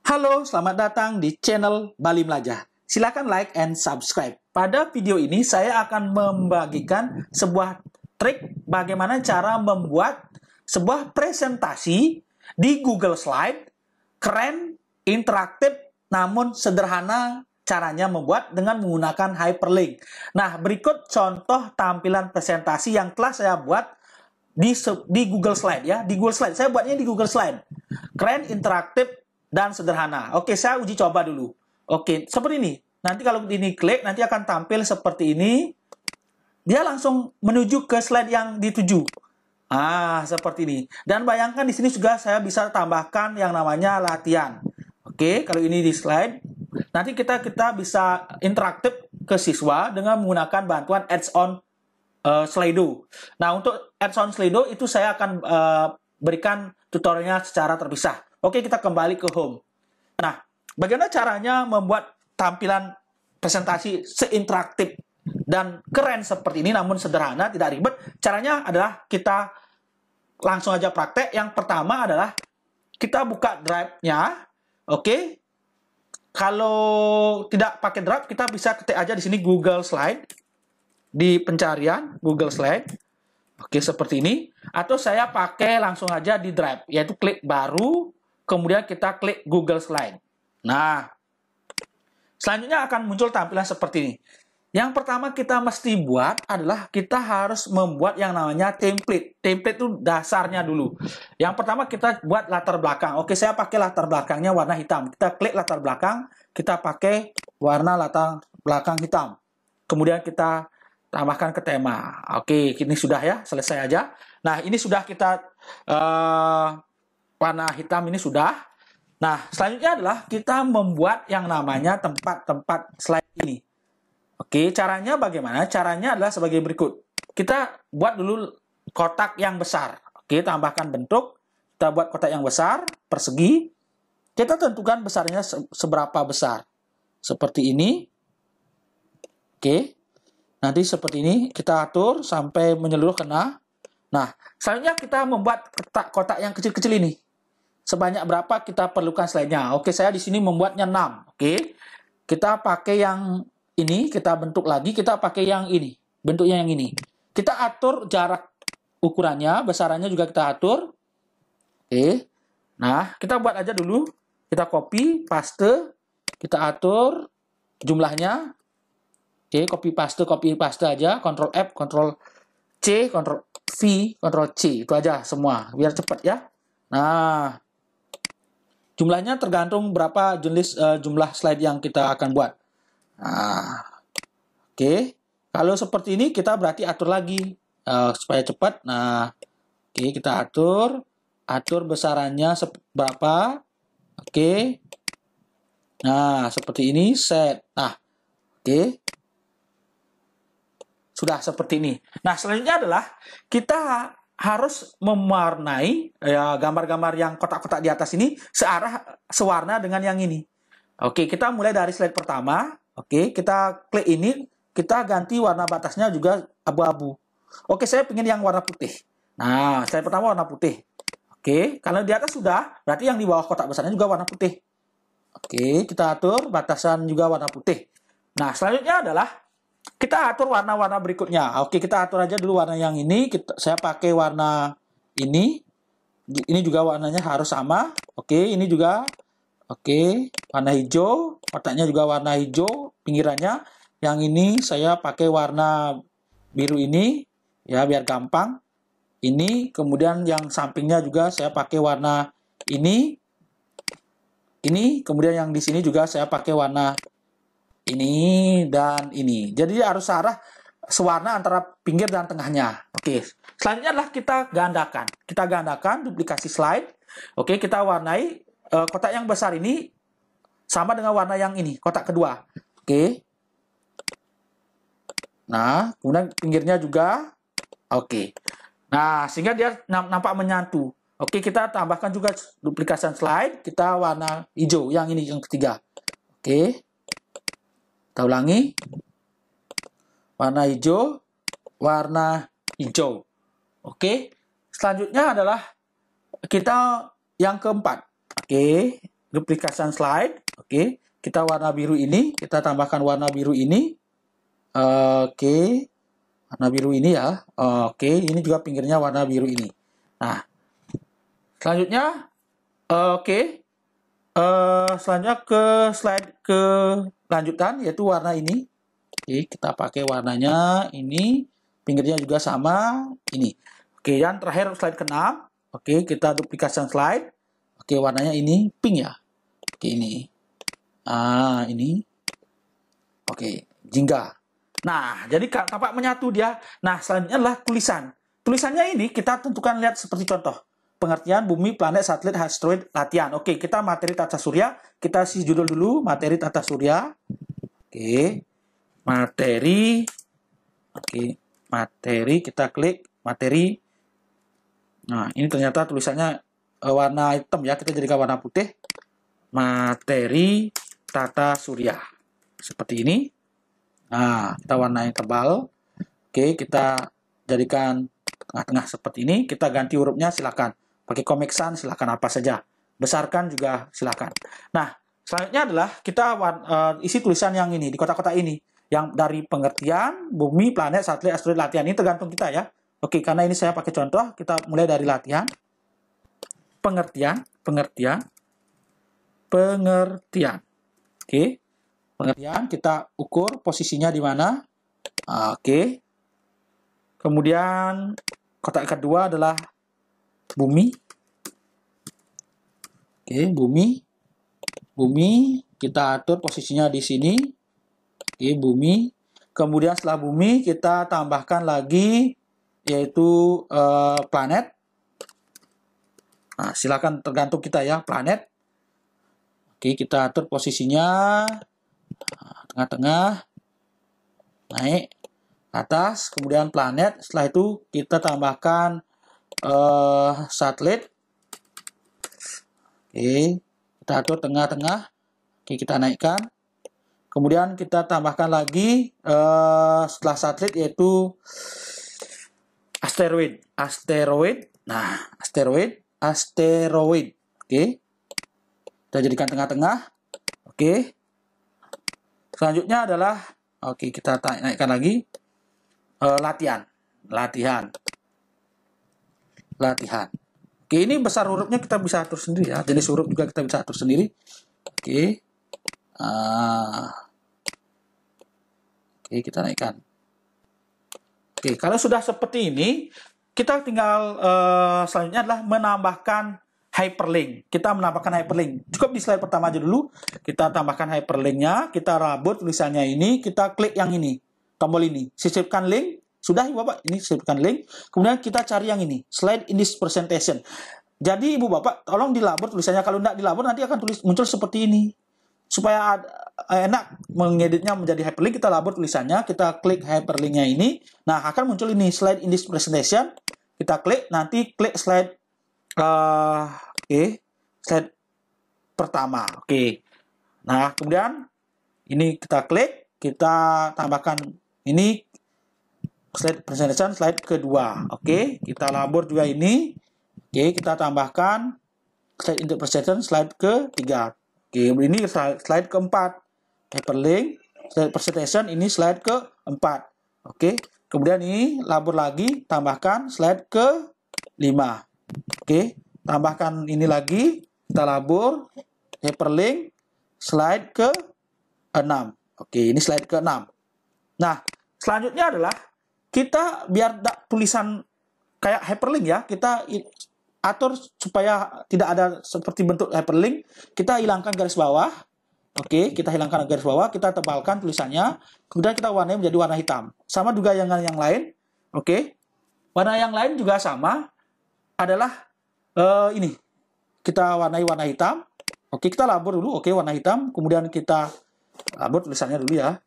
Halo, selamat datang di channel Bali Melajah. Silakan like and subscribe. Pada video ini saya akan membagikan sebuah trik bagaimana cara membuat sebuah presentasi di Google Slide keren, interaktif, namun sederhana caranya membuat dengan menggunakan hyperlink. Nah, berikut contoh tampilan presentasi yang telah saya buat di Google Slide ya. Di Google Slide, saya buatnya di Google Slide. Keren, interaktif, dan sederhana. Oke, saya uji coba dulu. Oke, seperti ini. Nanti kalau ini klik, nanti akan tampil seperti ini. Dia langsung menuju ke slide yang dituju. Seperti ini. Dan bayangkan di sini juga saya bisa tambahkan yang namanya latihan. Oke, kalau ini di slide, nanti kita bisa interaktif ke siswa dengan menggunakan bantuan Add-on Slido. Nah, untuk Add-on Slido itu saya akan berikan tutorialnya secara terpisah. Oke, kita kembali ke home. Nah, bagaimana caranya membuat tampilan presentasi seinteraktif dan keren seperti ini, namun sederhana, tidak ribet. Caranya adalah kita langsung aja praktek. Yang pertama adalah kita buka drive-nya. Oke. Kalau tidak pakai drive, kita bisa ketik aja di sini Google Slide. Di pencarian Google Slide. Oke, seperti ini. Atau saya pakai langsung aja di drive, yaitu klik baru, kemudian kita klik Google Slide. Nah, selanjutnya akan muncul tampilan seperti ini. Yang pertama kita mesti buat adalah kita harus membuat yang namanya template. Template itu dasarnya dulu. Yang pertama kita buat latar belakang. Oke, saya pakai latar belakangnya warna hitam. Kita klik latar belakang, kita pakai warna latar belakang hitam. Kemudian kita tambahkan ke tema. Oke, ini sudah ya, selesai aja. Nah, ini sudah kita warna hitam ini sudah. Nah, selanjutnya adalah kita membuat yang namanya tempat-tempat slide ini. Oke, caranya bagaimana? Caranya adalah sebagai berikut. Kita buat dulu kotak yang besar. Oke, tambahkan bentuk. Kita buat kotak yang besar, persegi. Kita tentukan besarnya seberapa besar. Seperti ini. Oke. Nanti seperti ini kita atur sampai menyeluruh kena. Nah, selanjutnya kita membuat kotak yang kecil-kecil ini. Sebanyak berapa kita perlukan slide-nya. Oke, saya di sini membuatnya 6. Oke. Kita pakai yang ini, kita bentuk lagi, kita pakai yang ini. Bentuknya yang ini. Kita atur jarak ukurannya, besarannya juga kita atur. Oke. Nah, kita buat aja dulu. Kita copy, paste, kita atur jumlahnya. Oke, copy paste aja, Ctrl F, Ctrl C, Ctrl V, Ctrl C. Itu aja semua, biar cepat ya. Nah, jumlahnya tergantung berapa jenis jumlah slide yang kita akan buat. Nah, oke. Kalau seperti ini kita berarti atur lagi supaya cepat. Nah, oke, kita atur besarannya berapa. Oke. Nah, seperti ini set. Nah, oke. Sudah seperti ini. Nah, selanjutnya adalah kita harus mewarnai gambar-gambar yang kotak-kotak di atas ini sewarna dengan yang ini. Oke, kita mulai dari slide pertama. Oke, kita klik ini, kita ganti warna batasnya juga abu-abu. Oke, saya ingin yang warna putih. Nah, slide pertama warna putih. Oke, kalau di atas sudah, berarti yang di bawah kotak besarnya juga warna putih. Oke, kita atur batasan juga warna putih. Nah, selanjutnya adalah kita atur warna-warna berikutnya. Oke, kita atur aja dulu warna yang ini. Saya pakai warna ini. Ini juga warnanya harus sama. Oke, ini juga. Oke, warna hijau. Kotaknya juga warna hijau. Pinggirannya. Yang ini saya pakai warna biru ini. Ya, biar gampang. Ini. Kemudian yang sampingnya juga saya pakai warna ini. Ini. Kemudian yang di sini juga saya pakai warna ini dan ini. Jadi harus arah sewarna antara pinggir dan tengahnya. Oke. Selanjutnya adalah kita gandakan. Kita gandakan duplikasi slide. Oke, kita warnai kotak yang besar ini sama dengan warna yang ini, kotak kedua. Oke. Nah, kemudian pinggirnya juga. Oke. Nah, sehingga dia nampak menyatu. Oke, kita tambahkan juga duplikasi slide. Kita warna hijau yang ini yang ketiga. Oke. Kita ulangi. Warna hijau, warna hijau. Oke. Selanjutnya adalah kita yang keempat. Oke. duplication slide. Oke, kita warna biru ini, kita tambahkan warna biru ini. Oke, warna biru ini ya. Oke, ini juga pinggirnya warna biru ini. Nah, selanjutnya, selanjutnya ke slide ke lanjutan, yaitu warna ini. Oke, kita pakai warnanya ini, pinggirnya juga sama, ini. Oke, yang terakhir slide ke-6. Oke, kita duplication slide. Oke, warnanya ini pink ya. Oke, ini. Ini. Oke, jingga. Nah, jadi tampak menyatu dia. Nah, selanjutnya adalah tulisan. Tulisannya ini kita tentukan, lihat seperti contoh. Pengertian bumi, planet, satelit, asteroid, latihan. Oke, kita materi tata surya. Kita isi judul dulu, materi tata surya. Oke, materi. Oke, materi, kita klik materi. Nah, ini ternyata tulisannya warna hitam ya, kita jadikan warna putih. Materi tata surya. Seperti ini. Nah, kita warnai tebal. Oke, kita jadikan tengah-tengah seperti ini. Kita ganti hurufnya, silakan. Pakai Comic Sans, silakan apa saja. Besarkan juga silakan. Nah, selanjutnya adalah kita isi tulisan yang ini, di kotak-kotak ini. Yang dari pengertian, bumi, planet, satelit, asteroid, latihan. Ini tergantung kita ya. Oke, karena ini saya pakai contoh, kita mulai dari latihan. Pengertian. Oke, pengertian, kita ukur posisinya di mana. Oke. Kemudian kotak kedua adalah bumi. Oke, bumi kita atur posisinya di sini. Oke, bumi. Kemudian setelah bumi kita tambahkan lagi yaitu planet. Nah, silakan tergantung kita ya, planet. Oke, kita atur posisinya tengah-tengah, naik atas, kemudian planet. Setelah itu kita tambahkan satelit. Oke, kita atur tengah-tengah. Oke, kita naikkan. Kemudian kita tambahkan lagi setelah satelit yaitu asteroid. Nah, asteroid. Oke. Kita jadikan tengah-tengah. Oke. Selanjutnya adalah, oke, kita naikkan lagi latihan. Oke, ini besar hurufnya kita bisa atur sendiri ya. Jenis huruf juga kita bisa atur sendiri. Oke. Oke, kita naikkan. Oke, kalau sudah seperti ini, kita tinggal selanjutnya adalah menambahkan hyperlink. Kita menambahkan hyperlink. Cukup di slide pertama aja dulu. Kita tambahkan hyperlinknya. Kita rabut tulisannya ini. Kita klik yang ini. Tombol ini. Sisipkan link. Sudah Ibu Bapak. Ini sisipkan link. Kemudian kita cari yang ini. Slide in this presentation. Jadi Ibu Bapak tolong dilabur tulisannya. Kalau tidak dilabur nanti akan muncul seperti ini. Supaya enak mengeditnya menjadi hyperlink. Kita labur tulisannya. Kita klik hyperlinknya ini. Nah, akan muncul ini. Slide in this presentation. Kita klik. Nanti klik slide slide pertama. Oke. Nah, kemudian ini kita klik, kita tambahkan ini slide presentation, slide kedua. Oke, kita labur juga ini. Oke, kita tambahkan slide into presentation, slide ketiga. Oke, ini slide keempat. Hyperlink, slide presentation, ini slide keempat. Oke, kemudian ini labur lagi, tambahkan slide ke-5. Oke, tambahkan ini lagi, kita labur, hyperlink, slide ke-6. Oke, ini slide ke-6. Nah, selanjutnya adalah kita biar tulisan kayak hyperlink ya, kita atur supaya tidak ada seperti bentuk hyperlink, kita hilangkan garis bawah. Oke, kita hilangkan garis bawah, kita tebalkan tulisannya, kemudian kita warnai menjadi warna hitam. Sama juga dengan yang lain. Oke, warna yang lain juga sama, adalah ini. Kita warnai warna hitam. Oke, kita labur dulu. Oke, warna hitam. Kemudian kita labur tulisannya dulu ya.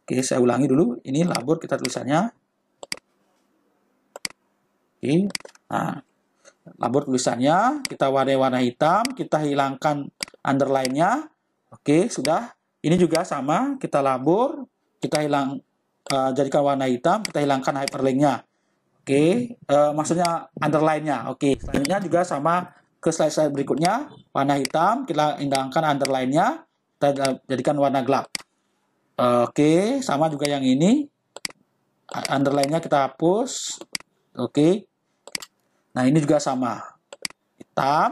Oke, saya ulangi dulu. Ini labur kita tulisannya. Oke. Nah, labur tulisannya. Kita warnai warna hitam. Kita hilangkan underline-nya. Oke, sudah. Ini juga sama. Kita labur. Kita jadikan warna hitam. Kita hilangkan hyperlink-nya. Oke, maksudnya underline-nya. Oke, selanjutnya juga sama ke slide berikutnya. Warna hitam, kita hilangkan underline-nya, kita jadikan warna gelap. Oke, sama juga yang ini. Underline-nya kita hapus. Oke. Nah, ini juga sama. Hitam.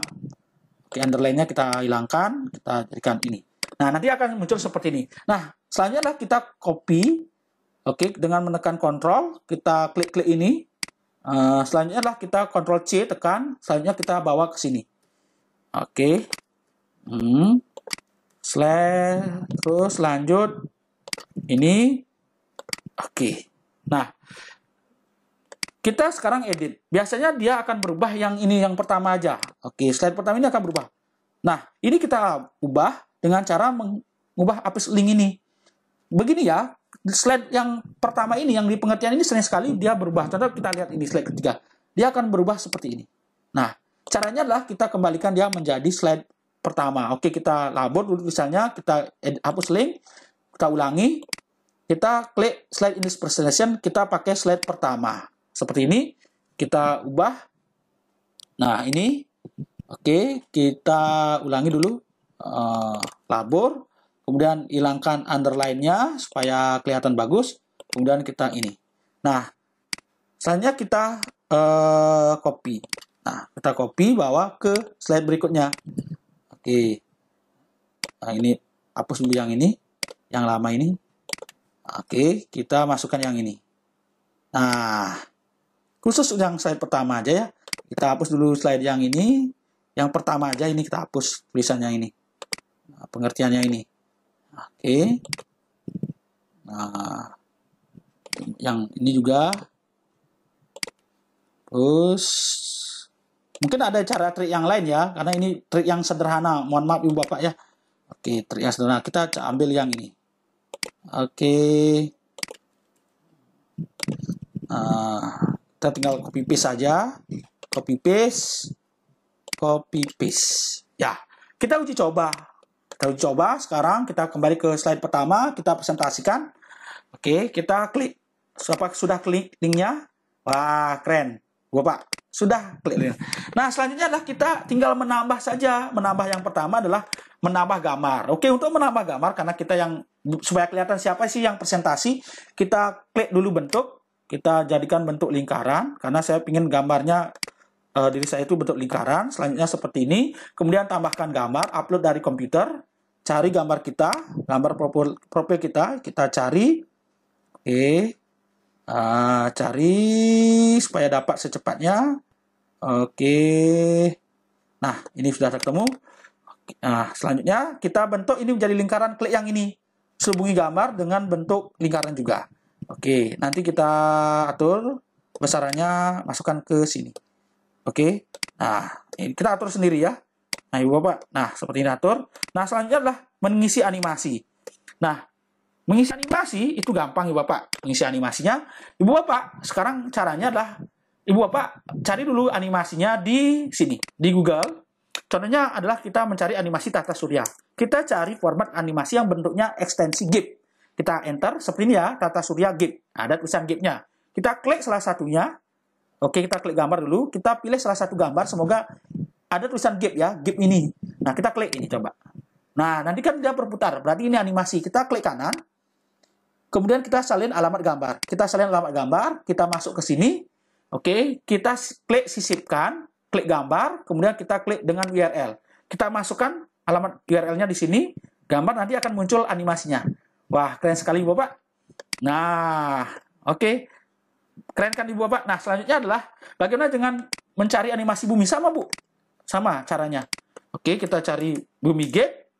Oke, underline-nya kita hilangkan, kita jadikan ini. Nah, nanti akan muncul seperti ini. Nah, selanjutnya adalah kita copy. Oke, dengan menekan Ctrl, kita klik ini. Selanjutnya adalah kita Ctrl C tekan, selanjutnya kita bawa ke sini. Oke. Terus lanjut ini. Oke. Nah, kita sekarang edit. Biasanya dia akan berubah yang ini yang pertama aja. Oke, slide pertama ini akan berubah. Nah, ini kita ubah dengan cara mengubah hapus link ini. Begini ya. Slide yang pertama ini, yang di pengertian ini sering sekali dia berubah. Contoh kita lihat ini slide ketiga. Dia akan berubah seperti ini. Nah, caranya adalah kita kembalikan dia menjadi slide pertama. Oke, kita label dulu misalnya, kita hapus link, kita ulangi, kita klik slide in this presentation, kita pakai slide pertama. Seperti ini, kita ubah. Nah, ini. Oke, kita ulangi dulu. Label. Kemudian hilangkan underline-nya supaya kelihatan bagus. Kemudian kita ini. Nah, selanjutnya kita copy. Nah, kita copy bawa ke slide berikutnya. Oke. Nah, ini hapus dulu yang ini. Yang lama ini. Oke, kita masukkan yang ini. Nah, khusus yang slide pertama aja ya. Kita hapus dulu slide yang ini. Yang pertama aja ini kita hapus tulisannya ini. Nah, pengertiannya ini. Oke. Nah, yang ini juga. Terus mungkin ada cara trik yang lain ya, karena ini trik yang sederhana. Mohon maaf Ibu Bapak ya. Oke, trik yang sederhana. Kita ambil yang ini. Oke. Kita tinggal copy paste saja. Copy paste. Copy paste. Ya, kita uji coba. Kita uji coba sekarang, kita kembali ke slide pertama, kita presentasikan. Oke, kita klik. Sudah klik linknya? Wah, keren. Bapak, sudah klik linknya. Nah, selanjutnya adalah kita tinggal menambah saja. Menambah yang pertama adalah menambah gambar. Oke, untuk menambah gambar, karena kita supaya kelihatan siapa sih yang presentasi, kita klik dulu bentuk, kita jadikan bentuk lingkaran, karena saya ingin gambarnya diri saya itu bentuk lingkaran. Selanjutnya seperti ini. Kemudian tambahkan gambar, upload dari komputer. Cari gambar kita, gambar profil kita cari. Oke. Cari supaya dapat secepatnya. Oke. Nah, ini sudah ketemu. Nah, selanjutnya kita bentuk ini menjadi lingkaran, klik yang ini. Selubungi gambar dengan bentuk lingkaran juga. Oke, nanti kita atur besarannya, masukkan ke sini. Oke, nah ini kita atur sendiri ya. Nah Ibu Bapak, nah seperti ini atur. Nah selanjutnya adalah mengisi animasi. Nah, mengisi animasi itu gampang Ibu Bapak. Mengisi animasinya, Ibu Bapak sekarang caranya adalah Ibu Bapak cari dulu animasinya di sini, di Google. Contohnya adalah kita mencari animasi tata surya. Kita cari format animasi yang bentuknya ekstensi GIF. Kita enter seperti ini ya, tata surya GIF. Ada tulisan GIF-nya. Kita klik salah satunya. Oke, kita klik gambar dulu. Kita pilih salah satu gambar. Semoga ada tulisan GIF ya, GIF ini. Nah, kita klik ini coba. Nah, nanti kan dia berputar. Berarti ini animasi. Kita klik kanan. Kemudian kita salin alamat gambar. Kita salin alamat gambar. Kita masuk ke sini. Oke, kita klik sisipkan. Klik gambar. Kemudian kita klik dengan URL. Kita masukkan alamat URL-nya di sini. Gambar nanti akan muncul animasinya. Wah, keren sekali Bapak. Nah, oke. Keren kan Ibu Bapak? Nah, selanjutnya adalah bagaimana dengan mencari animasi bumi. Sama, Bu. Sama caranya. Oke, kita cari bumi gate.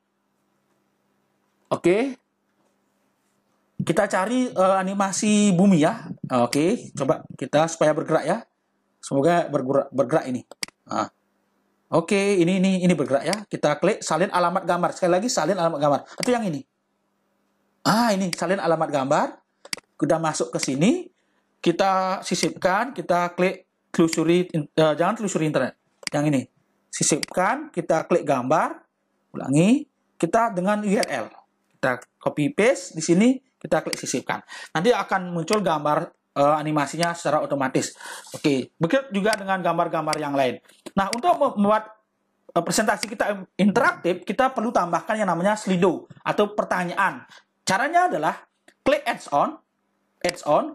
Oke. Kita cari animasi bumi ya. Oke, coba kita supaya bergerak ya. Semoga bergerak ini. Nah. Oke, ini bergerak ya. Kita klik salin alamat gambar. Sekali lagi salin alamat gambar. Atau yang ini. Ini salin alamat gambar. Udah masuk ke sini. Kita sisipkan, kita klik telusuri, jangan telusuri internet. Yang ini. Sisipkan, kita klik gambar, ulangi, kita dengan URL. Kita copy paste di sini, kita klik sisipkan. Nanti akan muncul gambar animasinya secara otomatis. Oke, begitu juga dengan gambar-gambar yang lain. Nah, untuk membuat presentasi kita interaktif, kita perlu tambahkan yang namanya Slido atau pertanyaan. Caranya adalah klik add-on,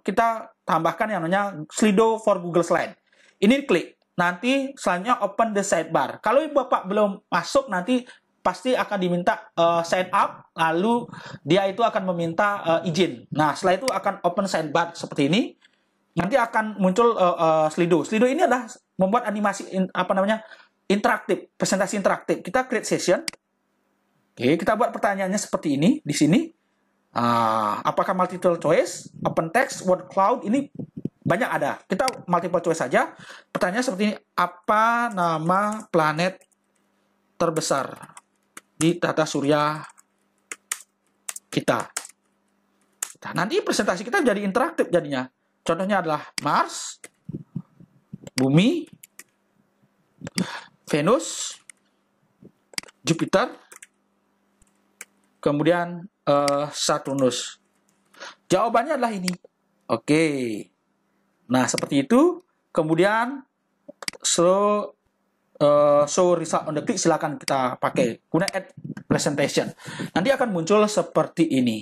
kita tambahkan yang namanya Slido for Google Slide. Ini klik. Nanti selanjutnya open the sidebar. Kalau Bapak belum masuk, nanti pasti akan diminta sign up, lalu dia itu akan meminta izin. Nah, setelah itu akan open sidebar seperti ini. Nanti akan muncul Slido. Slido ini adalah membuat animasi interaktif, presentasi interaktif. Kita create session. Oke, kita buat pertanyaannya seperti ini di sini. Apakah multiple choice, open text, word cloud, ini banyak ada. Kita multiple choice saja. Pertanyaan seperti ini, apa nama planet terbesar di tata surya kita? Nah, nanti presentasi kita jadi interaktif jadinya. Contohnya adalah Mars, Bumi, Venus, Jupiter, kemudian Saturnus. Jawabannya adalah ini. Oke. Nah, seperti itu. Kemudian show result on the click, silakan kita pakai. Kemudian add presentation. Nanti akan muncul seperti ini.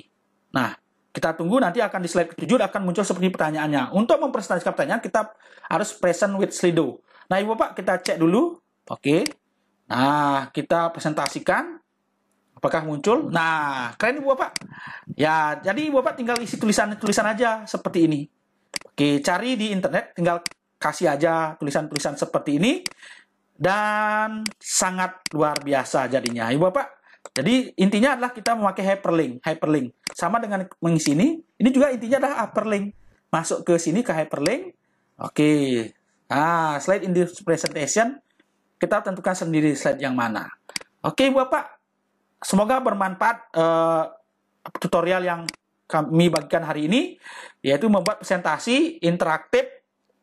Nah, kita tunggu nanti akan di slide ke-7 akan muncul seperti pertanyaannya. Untuk mempresentasikan pertanyaan, kita harus present with Slido. Nah, Ibu Bapak, kita cek dulu. Oke. Nah, kita presentasikan. Apakah muncul? Nah, keren Ibu Bapak. Ya, jadi Ibu Bapak tinggal isi tulisan-tulisan aja seperti ini. Oke, cari di internet, tinggal kasih aja tulisan-tulisan seperti ini. Dan sangat luar biasa jadinya. Ibu Bapak, jadi intinya adalah kita memakai hyperlink. Sama dengan mengisi ini juga intinya adalah hyperlink. Masuk ke sini ke hyperlink. Oke. Nah, slide in this presentation, kita tentukan sendiri slide yang mana. Oke, Ibu Bapak. Semoga bermanfaat tutorial yang kami bagikan hari ini, yaitu membuat presentasi interaktif,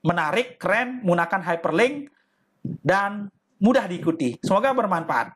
menarik, keren, menggunakan hyperlink, dan mudah diikuti. Semoga bermanfaat.